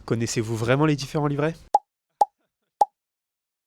Connaissez-vous vraiment les différents livrets?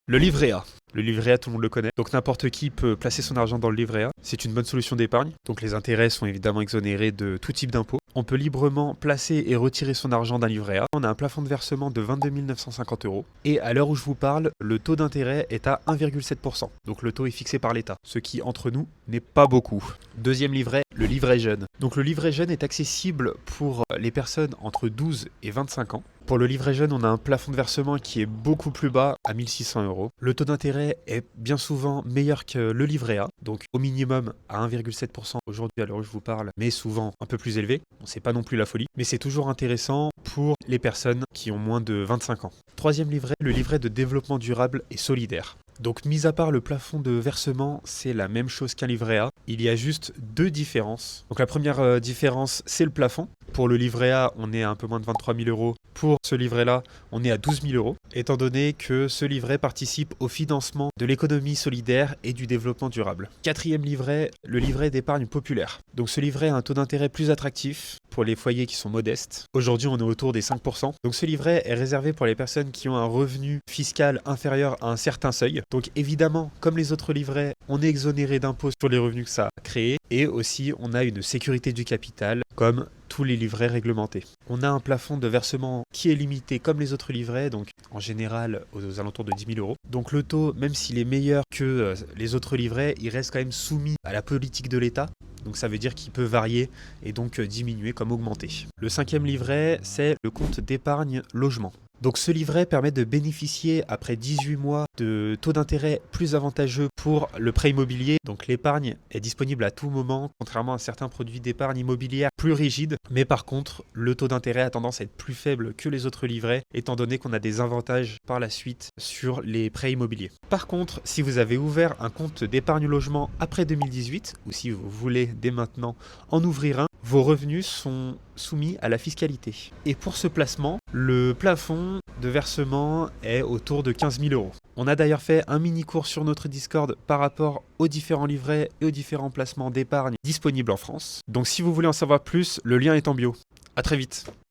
Le livret A. Le livret A, tout le monde le connaît. Donc n'importe qui peut placer son argent dans le livret A. C'est une bonne solution d'épargne. Donc les intérêts sont évidemment exonérés de tout type d'impôt. On peut librement placer et retirer son argent d'un livret A. On a un plafond de versement de 22 950 €. Et à l'heure où je vous parle, le taux d'intérêt est à 1,7%. Donc le taux est fixé par l'État, ce qui, entre nous, n'est pas beaucoup. Deuxième livret, le livret jeune. Donc le livret jeune est accessible pour les personnes entre 12 et 25 ans. Pour le livret jeune, on a un plafond de versement qui est beaucoup plus bas, à 1 600 €. Le taux d'intérêt est bien souvent meilleur que le livret A, donc au minimum à 1,7% aujourd'hui à l'heure où je vous parle, mais souvent un peu plus élevé. Bon, c'est pas non plus la folie, mais c'est toujours intéressant pour les personnes qui ont moins de 25 ans. Troisième livret, le livret de développement durable et solidaire. Donc, mis à part le plafond de versement, c'est la même chose qu'un livret A. Il y a juste deux différences. Donc, la première différence, c'est le plafond. Pour le livret A, on est à un peu moins de 23 000 €. Pour ce livret-là, on est à 12 000 €, étant donné que ce livret participe au financement de l'économie solidaire et du développement durable. Quatrième livret, le livret d'épargne populaire. Donc, ce livret a un taux d'intérêt plus attractif pour les foyers qui sont modestes. Aujourd'hui, on est autour des 5%. Donc, ce livret est réservé pour les personnes qui ont un revenu fiscal inférieur à un certain seuil. Donc évidemment, comme les autres livrets, on est exonéré d'impôts sur les revenus que ça a créé et aussi on a une sécurité du capital comme tous les livrets réglementés. On a un plafond de versement qui est limité comme les autres livrets, donc en général aux alentours de 10 000 €. Donc le taux, même s'il est meilleur que les autres livrets, il reste quand même soumis à la politique de l'État. Donc ça veut dire qu'il peut varier et donc diminuer comme augmenter. Le cinquième livret, c'est le compte d'épargne logement. Donc ce livret permet de bénéficier après 18 mois de taux d'intérêt plus avantageux pour le prêt immobilier. Donc l'épargne est disponible à tout moment, contrairement à certains produits d'épargne immobilière plus rigides. Mais par contre, le taux d'intérêt a tendance à être plus faible que les autres livrets, étant donné qu'on a des avantages par la suite sur les prêts immobiliers. Par contre, si vous avez ouvert un compte d'épargne logement après 2018, ou si vous voulez dès maintenant en ouvrir un, vos revenus sont soumis à la fiscalité. Et pour ce placement, le plafond de versement est autour de 15 000 €. On a d'ailleurs fait un mini cours sur notre Discord par rapport aux différents livrets et aux différents placements d'épargne disponibles en France. Donc si vous voulez en savoir plus, le lien est en bio. À très vite.